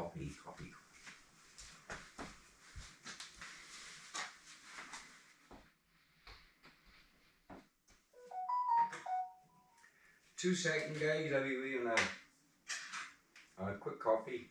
Copy. 2 seconds, guys. I'll be with you now. A quick copy.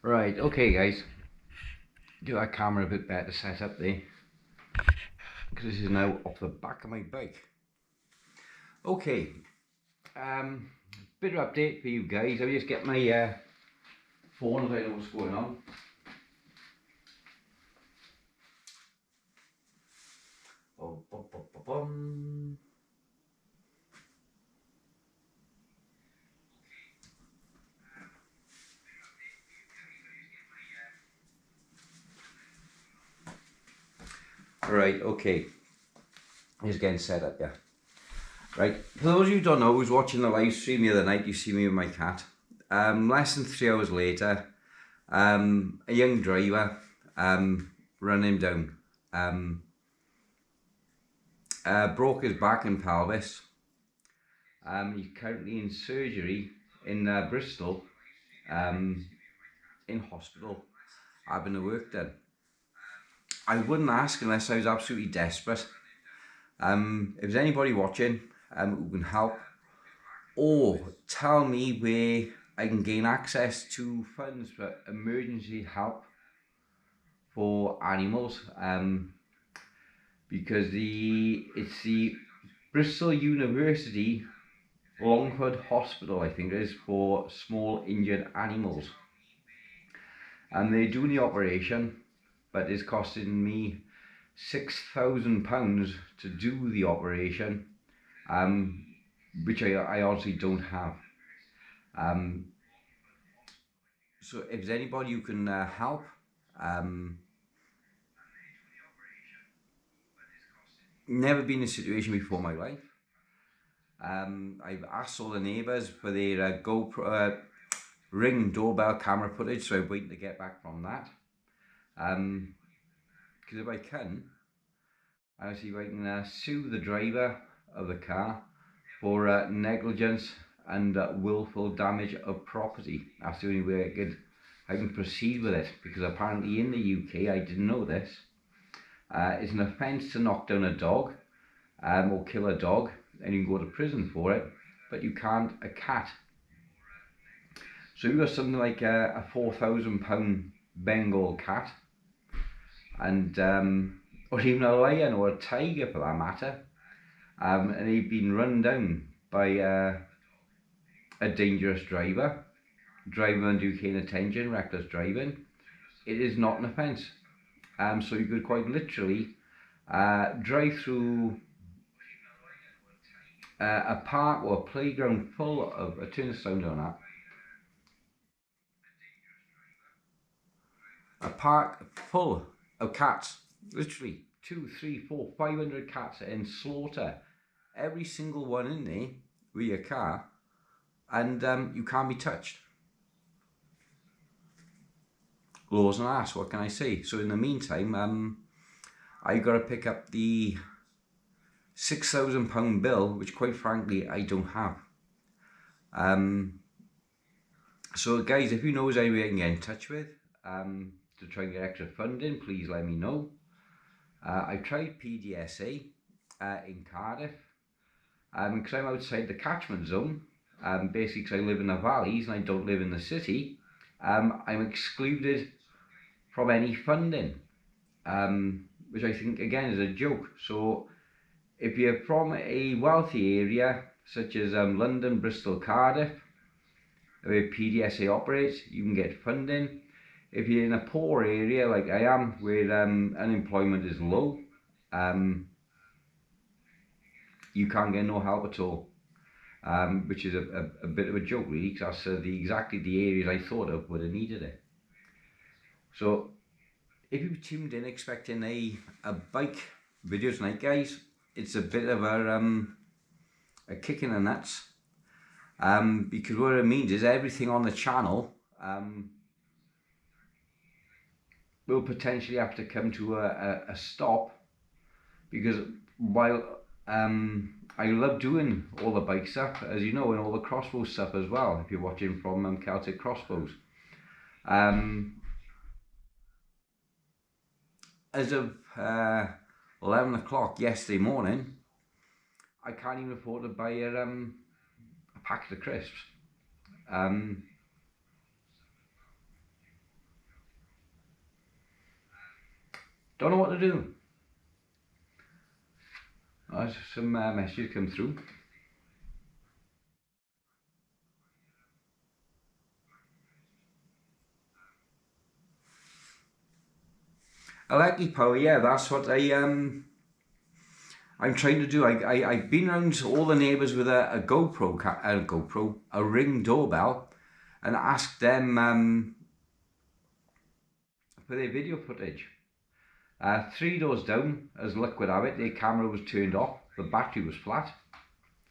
Right, okay guys, do that camera a bit better set up there, because this is now off the back of my bike. Okay, bit of update for you guys. I'll just get my phone if I know what's going on. Right, okay, just getting set up, yeah. Right, for those of you who don't know, who's watching the live stream the other night, you see me with my cat. Less than 3 hours later, a young driver ran him down. Broke his back and pelvis. He's currently in surgery in Bristol, in hospital, having the work done. I wouldn't ask unless I was absolutely desperate. If there's anybody watching who can help, or tell me where I can gain access to funds for emergency help for animals, because it's the Bristol University Longford Hospital, I think it is, for small injured animals, and they're doing the operation, but it's costing me £6,000 to do the operation, which I obviously don't have. So if there's anybody who can help, never been in a situation before in my life. I've asked all the neighbours for their GoPro Ring doorbell camera footage, so I'm waiting to get back from that. Because if I can, I'll see if I can sue the driver of the car for negligence and willful damage of property. That's the only way I can proceed with it, because apparently in the UK, I didn't know this, it's an offence to knock down a dog or kill a dog, and you can go to prison for it, but you can't a cat. So you've got something like a £4,000 Bengal cat, and or even a lion or a tiger for that matter, and they've been run down by a dangerous driver, driving under inattention, reckless driving. It is not an offence. So you could quite literally drive through a park or a playground full of, turn the sound on that, a park full of cats, literally 200, 300, 400, 500 cats, and slaughter every single one in there with your car, and you can't be touched. Laws and ass, what can I say? So in the meantime, I got to pick up the £6,000 bill, which quite frankly I don't have. So guys, if you know any way I can get in touch with to try and get extra funding, please let me know. I tried PDSA in Cardiff, because I'm outside the catchment zone, basically because I live in the valleys and I don't live in the city. I'm excluded from any funding, which I think again is a joke. So if you're from a wealthy area such as London, Bristol, Cardiff, where PDSA operates, you can get funding. If you're in a poor area like I am, where unemployment is low, you can't get no help at all. which is a bit of a joke really, because that's exactly the areas I thought of would have needed it. So if you tuned in expecting a bike video tonight, guys, it's a bit of a kick in the nuts, because what it means is everything on the channel will potentially have to come to a stop, because while I love doing all the bike stuff, as you know, and all the crossbow stuff as well, if you're watching from Celtic Crossbows. As of 11 o'clock yesterday morning, I can't even afford to buy a packet of crisps. Don't know what to do. Some messages come through. Electric power, yeah, that's what I'm trying to do. I've been around all the neighbours with a Ring doorbell, and asked them for their video footage. 3 doors down, as luck would have it, their camera was turned off, the battery was flat.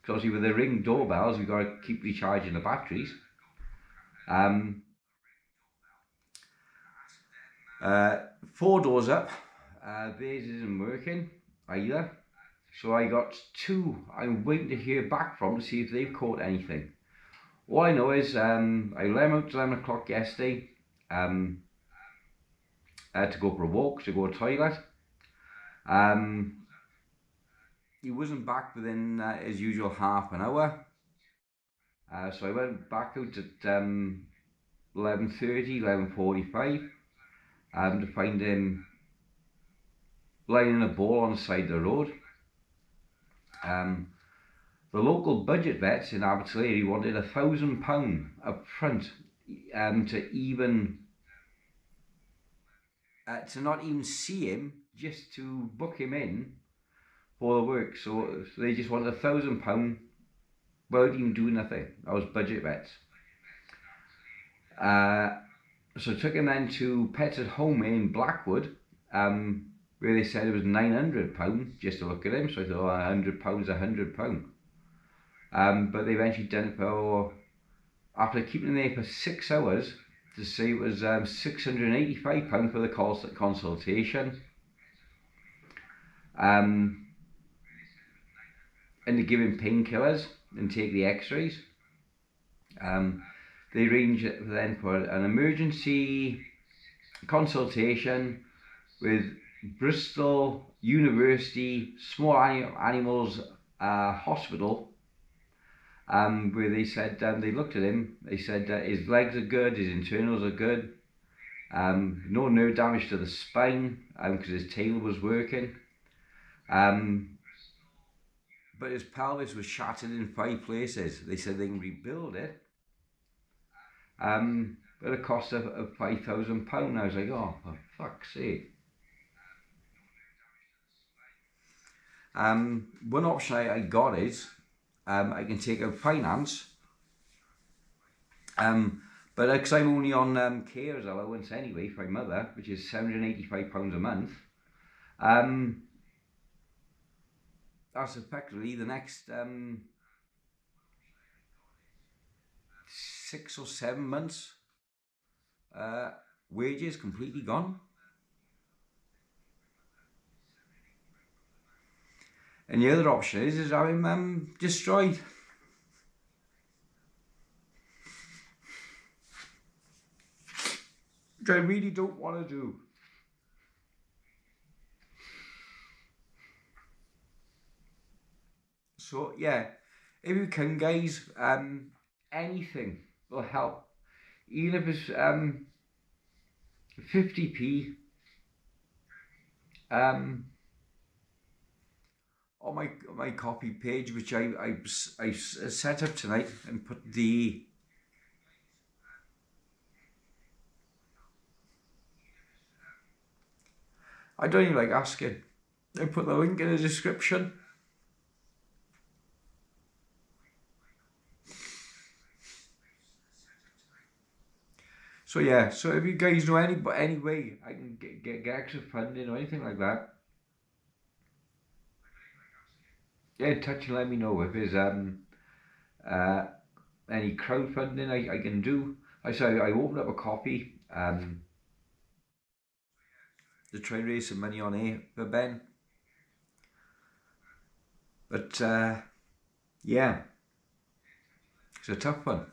Because with the Ring doorbells, you've got to keep recharging the batteries. 4 doors up, theirs isn't working either. So I got 2 I'm waiting to hear back from to see if they've caught anything. All I know is I let him out at 11 o'clock yesterday to go for a walk, to go to the toilet. He wasn't back within his usual half an hour. So I went back out at 11:30, 11:45 to find him lying in a ball on the side of the road. The local budget vets in Abbotsleigh wanted £1,000 up front to even to not even see him, just to book him in for the work. So they just wanted £1,000 without even doing nothing. That was budget vets. So I took him then to Pets at Home in Blackwood, where they said it was £900 just to look at him. So I thought, oh, £100, £100. But they eventually done it for, after keeping him there for 6 hours, to say it was £685 for the consultation. And to give him painkillers and take the x-rays. They arranged then for an emergency consultation with Bristol University Small Animals Hospital, where they said they looked at him. They said his legs are good, his internals are good, no nerve damage to the spine because his tail was working, but his pelvis was shattered in 5 places. They said they can rebuild it at a cost of £5,000. I was like, oh, for fuck's sake. One option I got is I can take out finance, but because I'm only on carers allowance anyway for my mother, which is £785 a month, that's effectively the next 6 or 7 months wages completely gone. And the other option is have him destroyed. Which I really don't want to do. So yeah, if you can, guys, anything will help. Even if it's 50p on my copy page, which I set up tonight, and put the I don't even like asking. I put the link in the description. So yeah, so if you guys know any way I can get extra funding or anything like that, yeah, touch and let me know if there's uh any crowdfunding I can do. I say I opened up a copy to try and raise some money on here for Ben, but yeah, it's a tough one.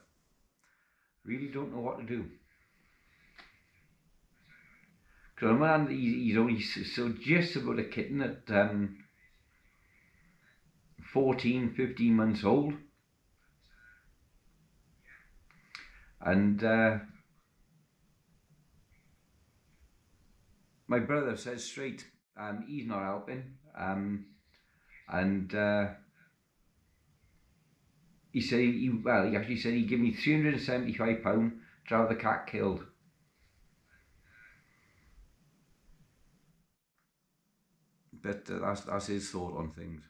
Really don't know what to do. Because on one hand, he's only so just about a kitten at 14, 15 months old. And my brother says straight, he's not helping. And he said, he actually said he'd give me £375 to have the cat killed. But that's his thought on things.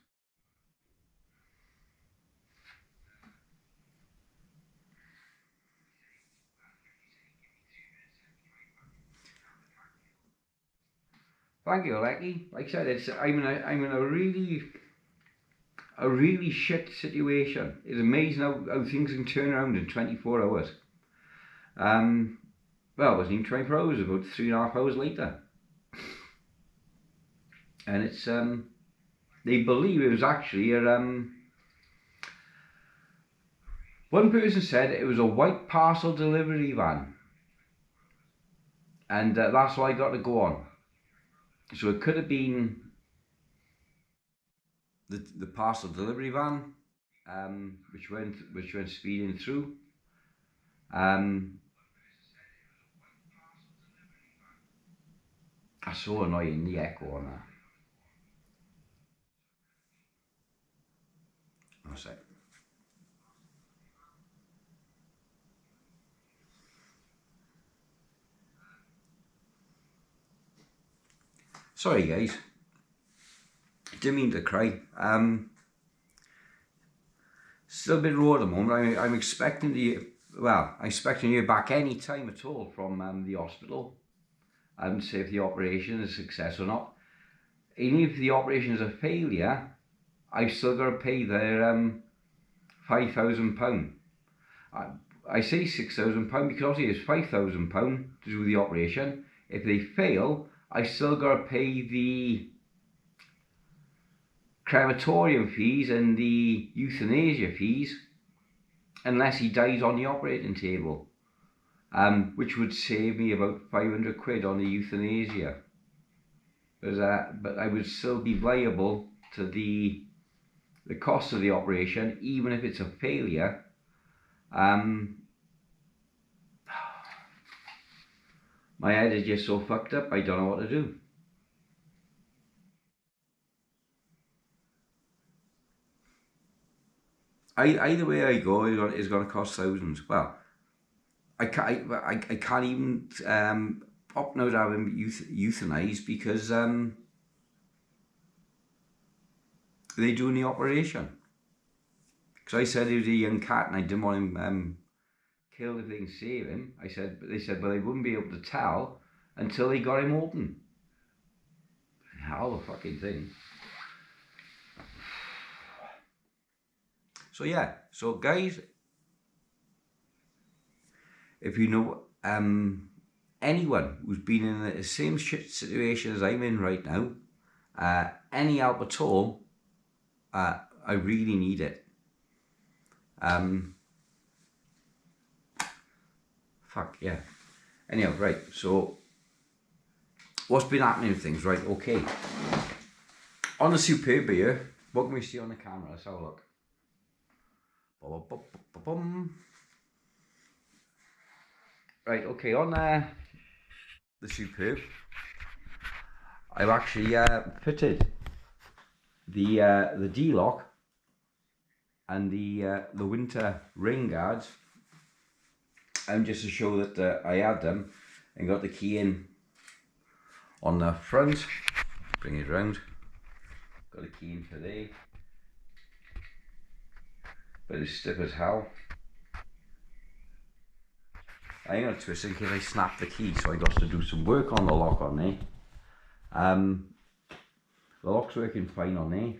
Thank you, Lecky. Like I said, I'm in a really shit situation. It's amazing how things can turn around in 24 hours. Well, it wasn't even 24 hours, about 3.5 hours later. And it's, they believe it was actually a, one person said it was a white parcel delivery van. And that's what I got to go on. So it could have been the parcel delivery van, which went speeding through. That's so annoying, the echo on that. One sec. Sorry guys, didn't mean to cry. Still a bit raw at the moment. I'm expecting I'm expecting you back any time at all from the hospital. I haven't say if the operation is a success or not. Even if the operation is a failure, I've still got to pay their £5,000. I say £6,000 because obviously it's £5,000 to do the operation. If they fail, I still got to pay the crematorium fees and the euthanasia fees unless he dies on the operating table, which would save me about 500 quid on the euthanasia. But I would still be liable to the cost of the operation, even if it's a failure. My head is just so fucked up, I don't know what to do. Either way I go, it's going to cost thousands. Well, I can't even opt out to have him euthanized because they're doing the operation. Because I said he was a young cat and I didn't want him killed if they can save him. They said, well, they wouldn't be able to tell until they got him open. Hell, the fucking thing. So yeah, so guys, if you know anyone who's been in the same shit situation as I'm in right now, any help at all, I really need it. Fuck yeah. Anyhow, right, so what's been happening with things, right? Okay. On the Superb here, what can we see on the camera? Let's have a look. Right, okay, on the Superb, I've actually fitted the D-lock and the winter rain guards, and just to show that I had them and got the key in on the front. Bring it round. Got a key in for there, but it's stiff as hell. I ain't gonna twist it in case I snap the key, so I got to do some work on the lock on there. The lock's working fine on there.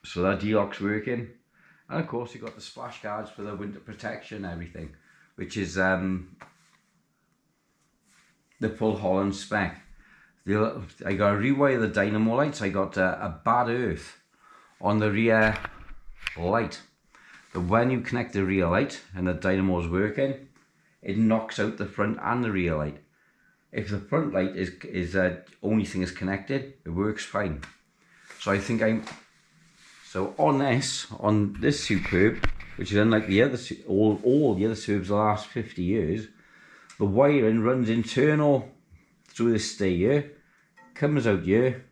So that D-lock's working. And of course you got the splash guards for the winter protection and everything, which is the full Holland spec. I got to rewire the dynamo lights. I got a bad earth on the rear light. But when you connect the rear light and the dynamo's working, it knocks out the front and the rear light. If the front light is only thing is connected, it works fine. So I think so on this Superb, which is unlike the other all the other Superbs the last 50 years, the wiring runs internal through this stay here, comes out here.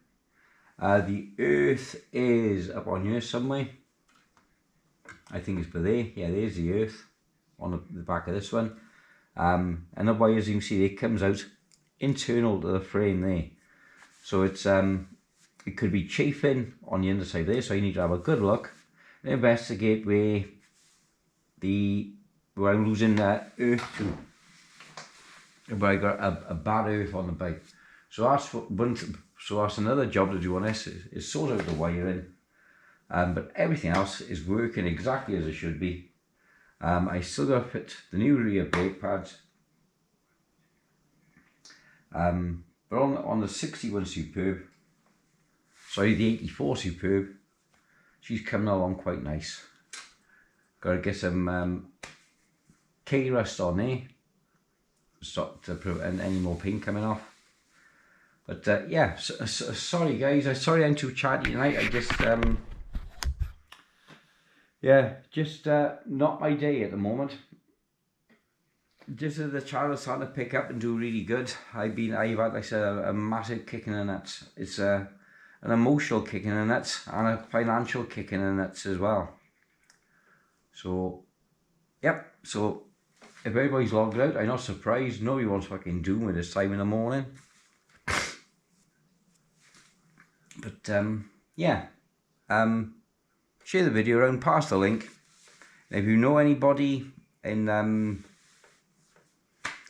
The earth is up on here somewhere. I think it's for there. Yeah, there's the earth on the back of this one. And the wire, as you can see, it comes out internal to the frame there. So it's it could be chafing on the underside there, so you need to have a good look and investigate where I'm losing earth to. But I got a bad earth on the bike. So that's another job to do on this is sort out the wiring. But everything else is working exactly as it should be. I still got to fit the new rear brake pads. But on the 61 Superb, sorry, the 84 Superb, she's coming along quite nice. Got to get some K-rust on there, stop to prevent any more paint coming off. But yeah, sorry guys, sorry I'm too chatty tonight. I just yeah, just not my day at the moment. Just as the channel's starting to pick up and do really good, I've had, like I said, a massive kick in the nuts. It's an emotional kick in the nuts and a financial kick in the nuts as well. So, yep. So if everybody's logged out, I'm not surprised. Nobody wants fucking Doom at this time in the morning. But yeah, share the video around, pass the link. And if you know anybody in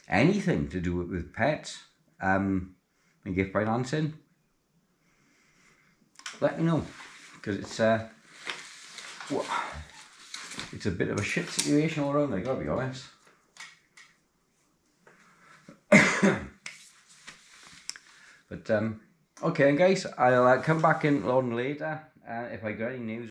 anything to do with pets and get financing, let me know, because it's a bit of a shit situation all around, I gotta be honest. But okay guys, I'll come back in on later if I got any news.